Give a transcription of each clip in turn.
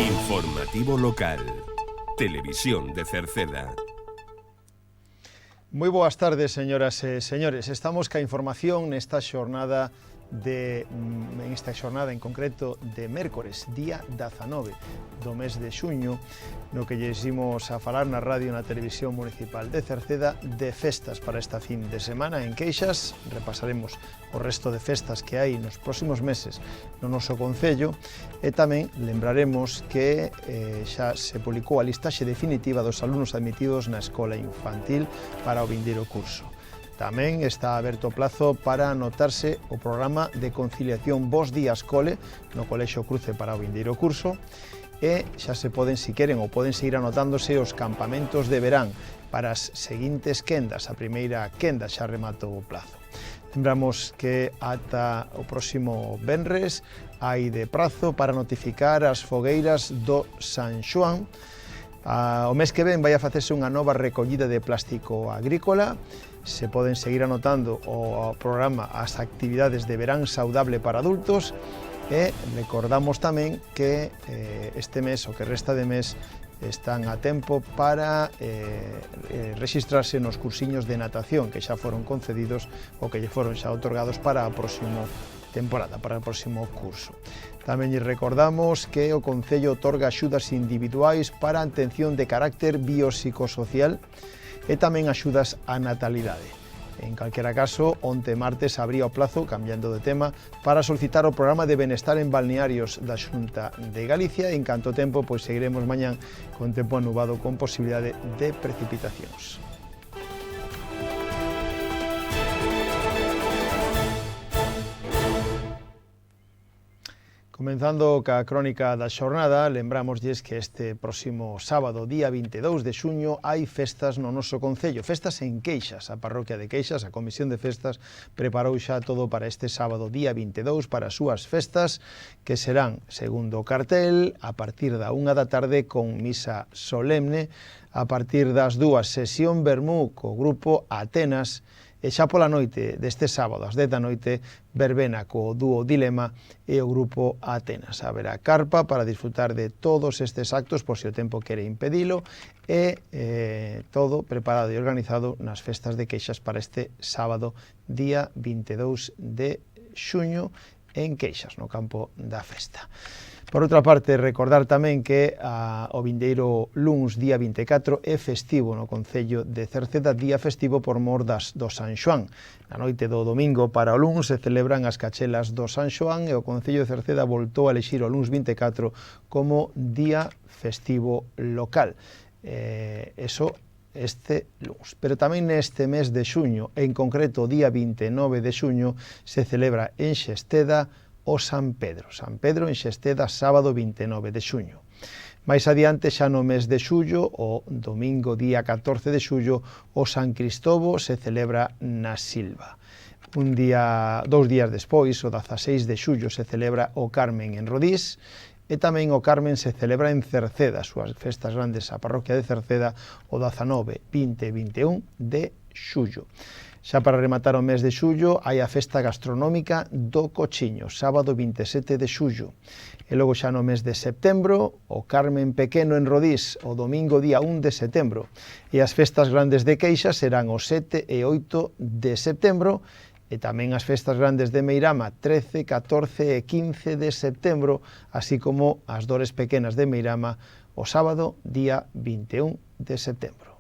Informativo local. Televisión de Cerceda. Moi boas tardes, señoras e señores. Estamos ca información nesta xornada en concreto de mércores, día 19 do mes de xuño, no que lles imos a falar na radio e na televisión municipal de Cerceda de festas para esta fin de semana en Queixas. Repasaremos o resto de festas que hai nos próximos meses no noso concello e tamén lembraremos que xa se publicou a listaxe definitiva dos alumnos admitidos na escola infantil para o vindeiro curso. Tamén está aberto o plazo para anotarse o programa de conciliación Bos Días Cole no Colexio Cruce para o vindeiro curso e xa se poden, si queren, ou poden seguir anotándose os campamentos de verán para as seguintes quendas. A primeira quenda xa rematou o plazo. Lembramos que ata o próximo venres hai de prazo para notificar as fogueiras do San Xoán. O mes que ven vai a facerse unha nova recollida de plástico agrícola. Se poden seguir anotando o programa as actividades de verán saudable para adultos e recordamos tamén que este mes, o que resta de mes, están a tempo para registrarse nos cursiños de natación que xa foron concedidos ou que lle foron xa otorgados para a próxima temporada, para o próximo curso. Tamén lle recordamos que o Concello otorga axudas individuais para a atención de carácter biopsicosocial e tamén axudas á natalidade. En calquera caso, onte martes abría o plazo, cambiando de tema, para solicitar o programa de benestar en balnearios da Xunta de Galicia e en canto tempo, pois seguiremos mañán con tempo anubado con posibilidade de precipitacións. Comenzando ca crónica da xornada, lembramoslles que este próximo sábado, día 22 de xuño, hai festas no noso concello, festas en Queixas. A parroquia de Queixas, a Comisión de Festas, preparou xa todo para este sábado, día 22, para as súas festas, que serán, segundo o cartel, a partir da 1 da tarde con misa solemne, a partir das 2 sesión vermú co grupo Atenas, e xa pola noite deste sábado, ás 10 da noite, verbena co dúo Dilema e o grupo Atenas. Haberá carpa para disfrutar de todos estes actos, por se o tempo quere impedilo, e todo preparado e organizado nas festas de Queixas para este sábado, día 22 de xuño, en Queixas, no campo da festa. Por outra parte, recordar tamén que o vindeiro luns, día 24, é festivo no Concello de Cerceda, día festivo por mor do San Xoán. Na noite do domingo para o luns se celebran as cachelas do San Xoán e o Concello de Cerceda voltou a elixir o luns 24 como día festivo local. Este luns. Pero tamén neste mes de xuño, en concreto día 29 de xuño, se celebra en Xesteda o San Pedro. San Pedro en Xesteda, sábado 29 de xuño. Mais adiante, xa no mes de xullo, o domingo día 14 de xullo, o San Cristobo se celebra na Silva. 2 días despois, o 16 de xullo, se celebra o Carmen en Rodís, e tamén o Carmen se celebra en Cerceda, as súas festas grandes, a parroquia de Cerceda, o 19, 20 e 21 de xullo. Xa para rematar o mes de xullo, hai a festa gastronómica do Cochiño, sábado 27 de xullo. E logo xa no mes de setembro, o Carmen Pequeno en Rodís, o domingo día 1 de setembro. E as festas grandes de Queixas serán o 7 e 8 de setembro, e tamén as festas grandes de Meirama, 13, 14 e 15 de setembro, así como as dores pequenas de Meirama, o sábado día 21 de setembro.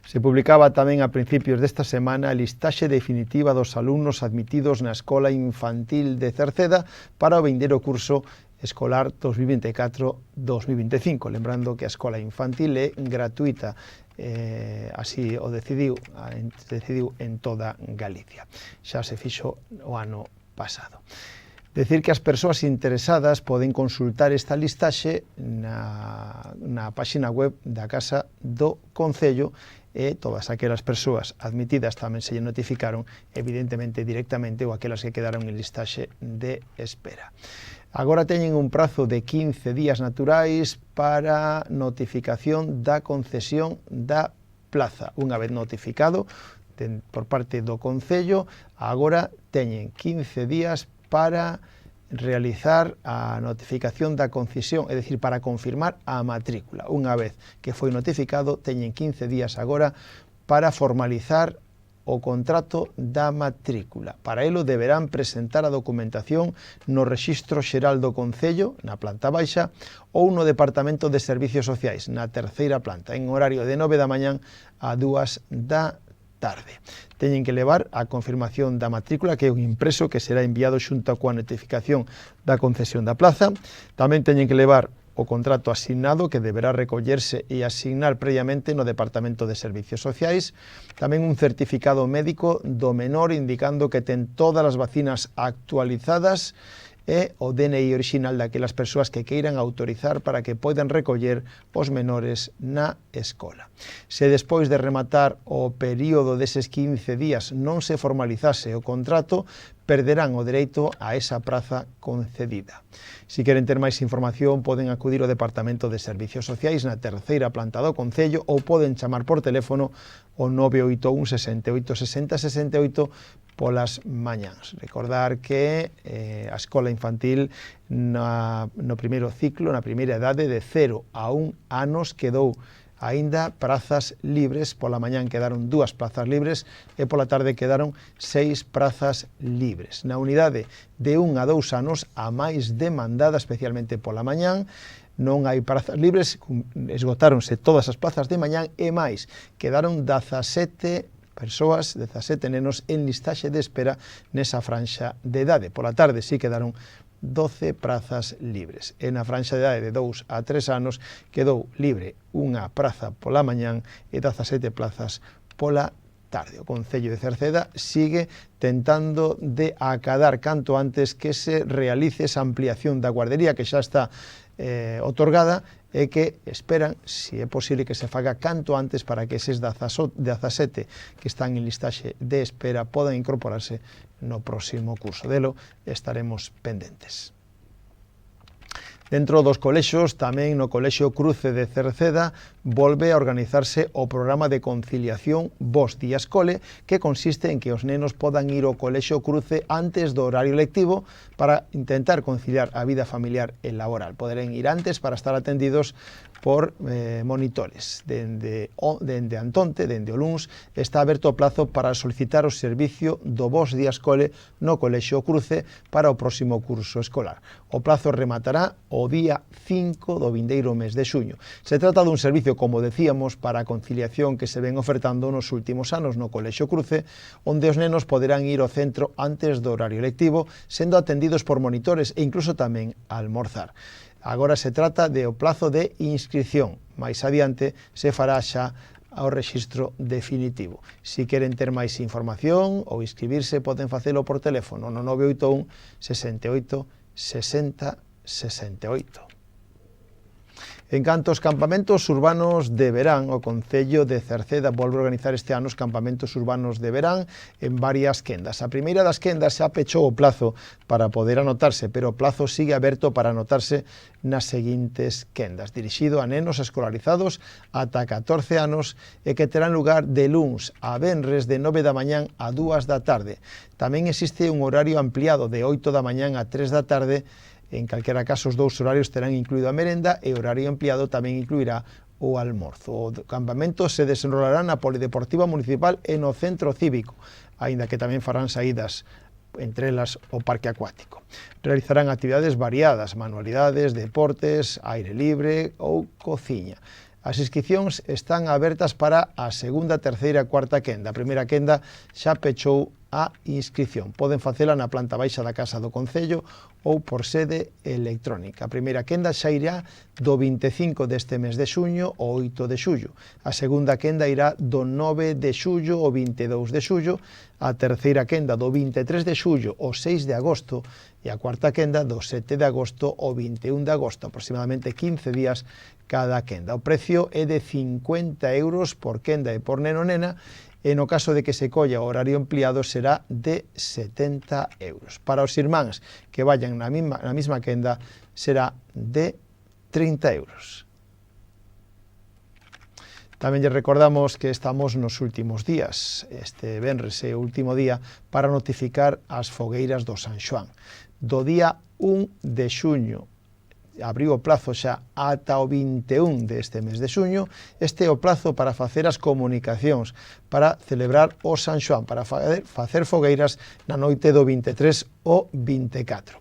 Se publicaba tamén a principios desta semana a listaxe definitiva dos alumnos admitidos na Escola Infantil de Cerceda para o vindeiro curso escolar 2024-2025. Lembrando que a Escola Infantil é gratuita, así o decidiu en toda Galicia. Xa se fixo o ano pasado. Decir que as persoas interesadas poden consultar esta listaxe na páxina web da Casa do Concello e todas aquelas persoas admitidas tamén se lle notificaron, evidentemente, directamente, ou aquelas que quedaron en listaxe de espera. Agora teñen un prazo de 15 días naturais para notificación da concesión da plaza. Unha vez notificado por parte do Concello, agora teñen 15 días para realizar a notificación da concesión, é dicir, para confirmar a matrícula. Unha vez que foi notificado, teñen 15 días agora para formalizar o contrato da matrícula. Para elo deberán presentar a documentación no Rexistro Xeral do Concello, na planta baixa, ou no Departamento de Servicios Sociais, na terceira planta, en horario de 9 da mañán a 2 da tarde. Teñen que levar a confirmación da matrícula, que é un impreso que será enviado xunto coa notificación da concesión da plaza. Tamén teñen que levar o contrato asignado, que deberá recollerse e asignar previamente no Departamento de Servicios Sociais. Tamén un certificado médico do menor indicando que ten todas as vacinas actualizadas e o DNI original daquelas persoas que queiran autorizar para que poidan recoller os menores na escola. Se despois de rematar o período deses 15 días non se formalizase o contrato, perderán o dereito a esa praza concedida. Si queren ter máis información, poden acudir ao Departamento de Servicios Sociais na terceira planta do Concello ou poden chamar por teléfono o 981 68 60 68 polas mañáns. Recordar que a escola infantil no primeiro ciclo, na primeira idade de 0 a 1 anos, quedou aínda prazas libres. Pola mañán quedaron 2 plazas libres e pola tarde quedaron 6 prazas libres. Na unidade de 1 a 2 anos, a máis demandada, especialmente pola mañán, non hai prazas libres, esgotáronse todas as plazas de mañán e máis, quedaron 17 persoas, 17 nenos en listaxe de espera nesa franxa de idade. Pola tarde sí quedaron 12 prazas libres. E na franxa de idade de 2 a 3 anos quedou libre unha praza pola mañán e 17 plazas pola tarde. O Concello de Cerceda sigue tentando de acadar canto antes que se realice esa ampliación da guardería que xa está otorgada e que esperan, se é posible, que se faga canto antes para que eses 17 que están en listaxe de espera podan incorporarse no próximo curso. Delo estaremos pendentes. Dentro dos colexos, tamén no Colexio Cruce de Cerceda, volve a organizarse o programa de conciliación Bos Días Cole, que consiste en que os nenos podan ir ao Colexio Cruce antes do horario lectivo para intentar conciliar a vida familiar e laboral. Poderán ir antes para estar atendidos por monitores. Dende Antonte, dende o luns, está aberto o plazo para solicitar o servicio do Bos Días Cole no Colexio Cruce para o próximo curso escolar. O plazo rematará o día 5 do vindeiro mes de xuño. Se trata dun servicio, como decíamos, para a conciliación que se ven ofertando nos últimos anos no Colexio Cruce, onde os nenos poderán ir ao centro antes do horario lectivo, sendo atendidos por monitores e incluso tamén almorzar. Agora se trata de o plazo de inscripción. Mais adiante se fará xa ao rexistro definitivo. Si queren ter máis información ou inscribirse, poden facelo por teléfono no 981 68 60 68. En canto aos campamentos urbanos de verán, o Concello de Cerceda volve a organizar este ano os campamentos urbanos de verán en varias quendas. A primeira das quendas xa pechou o plazo para poder anotarse, pero o plazo sigue aberto para anotarse nas seguintes quendas, dirixido a nenos escolarizados ata 14 anos e que terán lugar de luns a venres de 9 da mañán a 2 da tarde. Tamén existe un horario ampliado de 8 da mañán a 3 da tarde. En calquera caso, os dous horarios terán incluído a merenda e o horario ampliado tamén incluirá o almorzo. O campamento se desenrolará na Polideportiva Municipal e no Centro Cívico, aínda que tamén farán saídas, entre elas o parque acuático. Realizarán actividades variadas, manualidades, deportes, aire libre ou cociña. As inscripcións están abertas para a segunda, terceira e cuarta quenda. A primeira quenda xa pechou a inscripción. Poden facela na planta baixa da Casa do Concello ou por sede electrónica. A primeira quenda xa irá do 25 deste mes de xuño ao 8 de xullo. A segunda quenda irá do 9 de xullo ao 22 de xullo. A terceira quenda do 23 de xullo ao 6 de agosto e a cuarta quenda do 7 de agosto ao 21 de agosto, aproximadamente 15 días cada quenda. O precio é de 50 euros por quenda e por neno nena, e no caso de que se colla o horario ampliado será de 70 euros. Para os irmáns que vayan na mesma quenda será de 30 euros. Tamén lle recordamos que estamos nos últimos días. Este venres é o último día para notificar as fogueiras do San Xoán. do día 1 de xuño. Abriu o plazo xa ata o 21 deste mes de xuño. Este é o plazo para facer as comunicacións, para celebrar o San Xoán, para facer fogueiras na noite do 23 ao 24.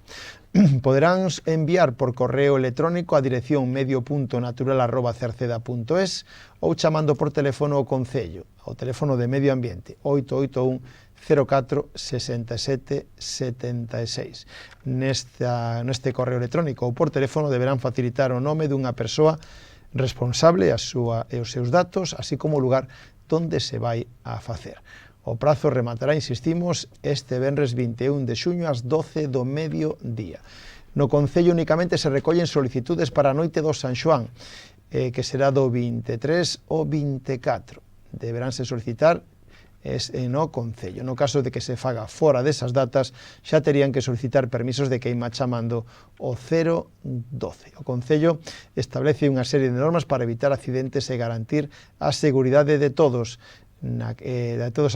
Poderán enviar por correo electrónico a dirección medio.natural@cerceda.es ou chamando por teléfono ao Concello, ao teléfono de Medio Ambiente, 881 04 67 76. Neste correo electrónico ou por teléfono deberán facilitar o nome dunha persoa responsable e os seus datos, así como o lugar onde se vai a facer. O prazo rematará, insistimos, este venres 21 de xuño ás 12 do mediodía. No Concello únicamente se recollen solicitudes para a noite do San Xoán, que será do 23 ao 24. Deberánse solicitar no Concello. No caso de que se faga fora desas datas, xa terían que solicitar permisos de queima chamando o 012. O Concello establece unha serie de normas para evitar accidentes e garantir a seguridade de todos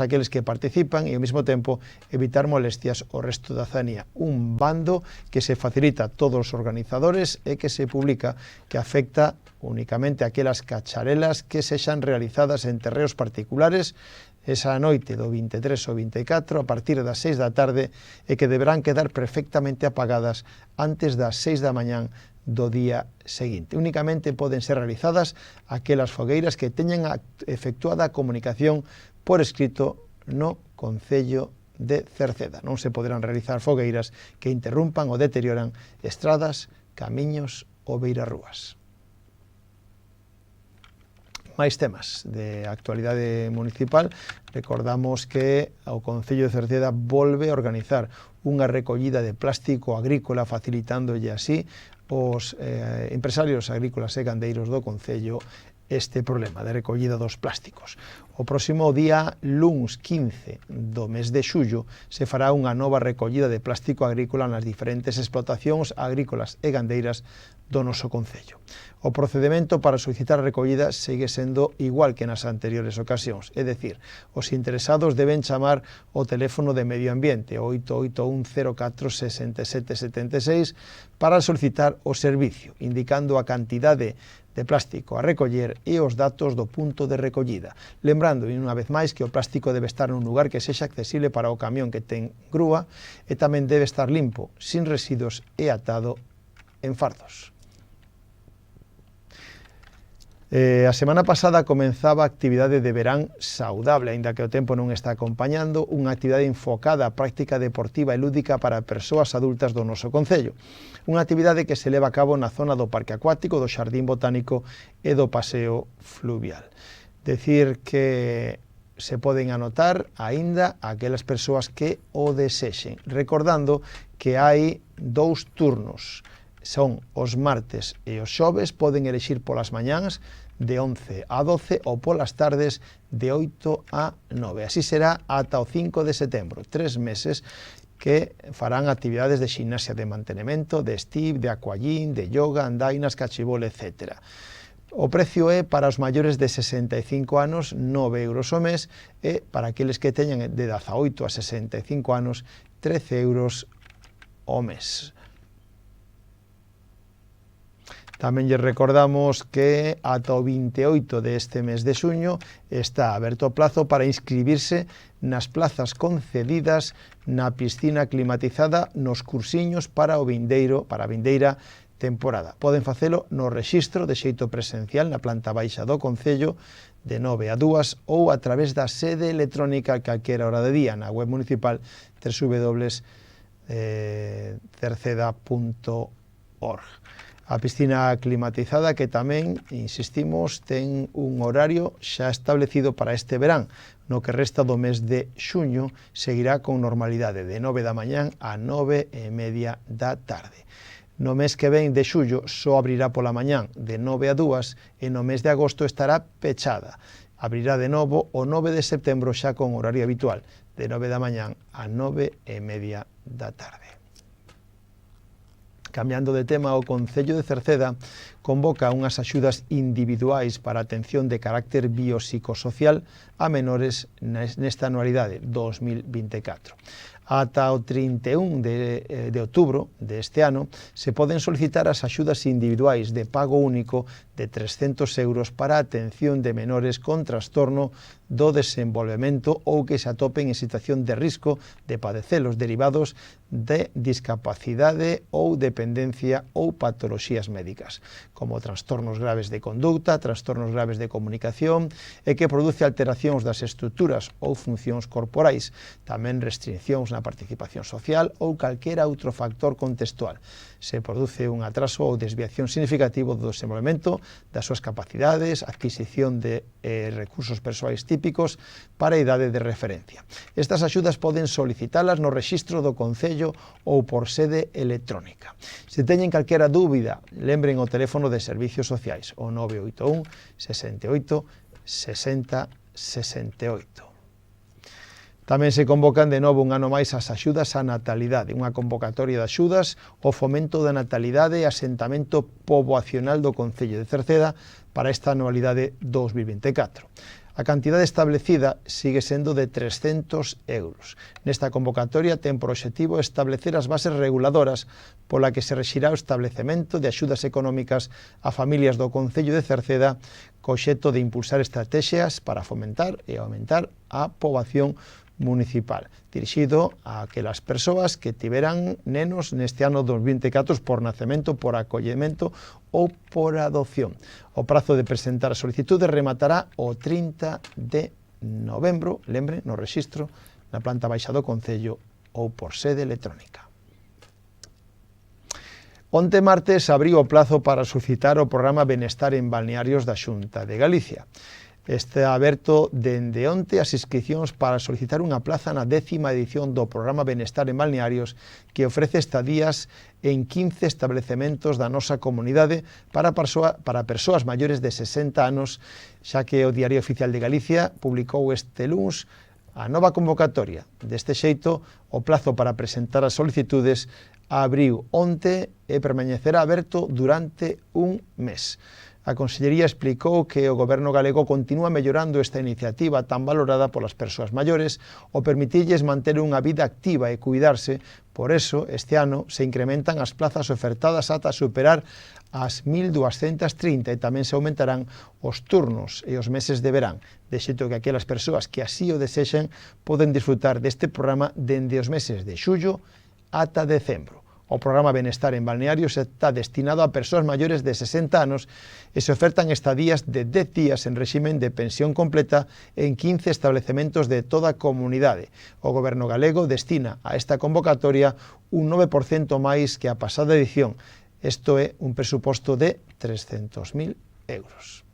aqueles que participan e ao mesmo tempo evitar molestias ao resto da cidadanía. Un bando que se facilita a todos os organizadores e que se publica, que afecta únicamente aquelas cacharelas que sexan realizadas en terreos particulares esa noite do 23 ao 24 a partir das 6 da tarde e que deberán quedar perfectamente apagadas antes das 6 da mañán do día seguinte. Únicamente poden ser realizadas aquelas fogueiras que teñan efectuada a comunicación por escrito no Concello de Cerceda. Non se poderán realizar fogueiras que interrumpan ou deterioran estradas, camiños ou beirarrúas. Máis temas de actualidade municipal. Recordamos que o Concello de Cerceda volve a organizar unha recollida de plástico agrícola, facilitándolle así os empresarios agrícolas e gandeiros do Concello este problema de recollida dos plásticos. O próximo día luns 15 do mes de xullo se fará unha nova recollida de plástico agrícola nas diferentes explotacións agrícolas e gandeiras do noso Concello. O procedimento para solicitar a recollida segue sendo igual que nas anteriores ocasións, é dicir, os interesados deben chamar o teléfono de Medio Ambiente, 881 04 67 76, para solicitar o servicio, indicando a cantidade de plástico a recoller e os datos do punto de recollida. Lembrando, unha vez máis, que o plástico debe estar nun lugar que sexa accesible para o camión que ten grúa e tamén debe estar limpo, sin residuos e atado en fardos. A semana pasada comenzaba a actividade de verán saudable, aínda que o tempo non está acompañando, unha actividade enfocada á práctica deportiva e lúdica para persoas adultas do noso Concello. Unha actividade que se leva a cabo na zona do Parque Acuático, do Xardín Botánico e do Paseo Fluvial. Decir que se poden anotar aínda aquelas persoas que o desexen, recordando que hai 2 turnos. Son os martes e os xoves, poden elixir polas mañáns de 11 a 12 ou polas tardes de 8 a 9. Así será ata o 5 de setembro, 3 meses que farán actividades de ximnasia de mantenemento, de estiv, de aquagym, de yoga, andainas, cachibol, etc. O precio é para os maiores de 65 anos 9 euros ao mes e para aqueles que teñan de 18 a 65 anos 13 euros ao mes. Tamén lle recordamos que ata o 28 deste mes de xuño está aberto o plazo para inscribirse nas plazas concedidas na piscina climatizada nos cursiños para a vindeira temporada. Poden facelo no rexistro de xeito presencial na planta baixa do Concello de 9 a 2 ou a través da sede electrónica a calquera hora de día na web municipal www.cerceda.org. A piscina climatizada que tamén, insistimos, ten un horario xa establecido para este verán, no que resta do mes de xuño seguirá con normalidade de 9 da mañán a 9:30 da tarde. No mes que ven de xullo só abrirá pola mañán de 9 a 2 e no mes de agosto estará pechada. Abrirá de novo o 9 de setembro xa con horario habitual, de 9 da mañán a 9:30 da tarde. Cambiando de tema, o Concello de Cerceda convoca unhas axudas individuais para atención de carácter biopsicosocial a menores nesta anualidade 2024. Ata o 31 de outubro deste ano se poden solicitar as axudas individuais de pago único de 300 euros para a atención de menores con trastorno do desenvolvemento ou que se atopen en situación de risco de padecelos derivados de discapacidade ou dependencia ou patoloxías médicas, como trastornos graves de conducta, trastornos graves de comunicación e que produce alteracións das estruturas ou funcións corporais, tamén restriccións na participación social ou calquera outro factor contextual. Se produce un atraso ou desviación significativo do desenvolvemento das súas capacidades, adquisición de recursos persoais típicos para a idade de referencia. Estas axudas poden solicitalas no rexistro do Concello ou por sede electrónica. Se teñen calquera dúbida, lembren o teléfono de Servicios Sociais, o 981 68 60 68. Tamén se convocan de novo un ano máis as axudas á natalidade, unha convocatoria de axudas ao fomento da natalidade e asentamento poboacional do Concello de Cerceda para esta anualidade 2024. A cantidade establecida sigue sendo de 300 euros. Nesta convocatoria ten por obxectivo establecer as bases reguladoras pola que se rexirá o establecemento de axudas económicas a familias do Concello de Cerceda co obxecto de impulsar estratexias para fomentar e aumentar a poboación municipal, dirixido a aquelas persoas que tiveran nenos neste ano 2024 por nacemento, por acollemento ou por adopción. O prazo de presentar a solicitude rematará o 30 de novembro, lembre, no rexistro, na planta baixa do Concello ou por sede electrónica. Onte martes abriu o plazo para suscitar o programa Benestar en Balnearios da Xunta de Galicia. Está aberto dende onte as inscricións para solicitar unha plaza na 10ª edición do programa Benestar en Balnearios que ofrece estadías en 15 establecementos da nosa comunidade para persoas maiores de 60 anos, xa que o Diario Oficial de Galicia publicou este luns a nova convocatoria. Deste xeito, o plazo para presentar as solicitudes abriu onte e permanecerá aberto durante un mes. A Consellería explicou que o Goberno galego continúa mellorando esta iniciativa tan valorada polas persoas maiores o permitirlles manter unha vida activa e cuidarse. Por eso, este ano se incrementan as plazas ofertadas ata superar as 1.230 e tamén se aumentarán os turnos e os meses de verán, de xeito que aquelas persoas que así o desexen poden disfrutar deste programa dende os meses de xullo ata decembro. O programa Benestar en Balnearios está destinado a persoas maiores de 60 anos e se ofertan estadías de 10 días en réximen de pensión completa en 15 establecementos de toda a comunidade. O Goberno galego destina a esta convocatoria un 9% máis que a pasada edición. Isto é un presuposto de 300.000 euros.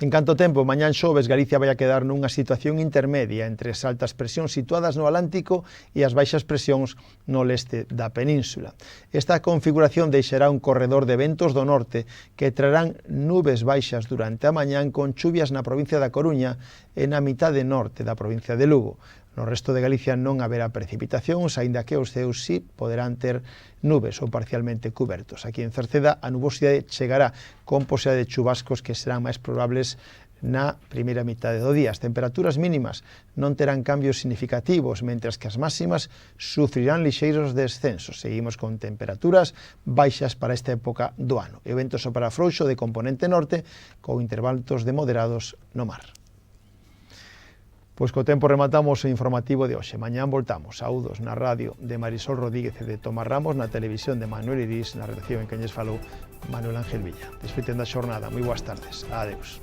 En canto tempo, mañán xoves, Galicia vai a quedar nunha situación intermedia entre as altas presións situadas no Atlántico e as baixas presións no leste da península. Esta configuración deixará un corredor de ventos do norte que traerán nubes baixas durante a mañán con chuvias na provincia da Coruña e na mitade norte da provincia de Lugo. No resto de Galicia non haberá precipitacións, aínda que os ceus sí poderán ter nubes ou parcialmente cubertos. Aquí en Cerceda a nubosidade chegará con posibilidade de chubascos que serán máis probables na primeira mitade do día. As temperaturas mínimas non terán cambios significativos, mentres que as máximas sufrirán lixeiros descensos. Seguimos con temperaturas baixas para esta época do ano. E o vento soprará frouxo de componente norte con intervalos de moderados no mar. Pois co tempo rematamos o informativo de hoxe. Mañán voltamos. Saúdos na radio de Marisol Rodríguez e de Tomás Ramos, na televisión de Manuel Irís, na redacción en que lles falou Manuel Ángel Villa. Desfruten da xornada. Moi boas tardes. Adeus.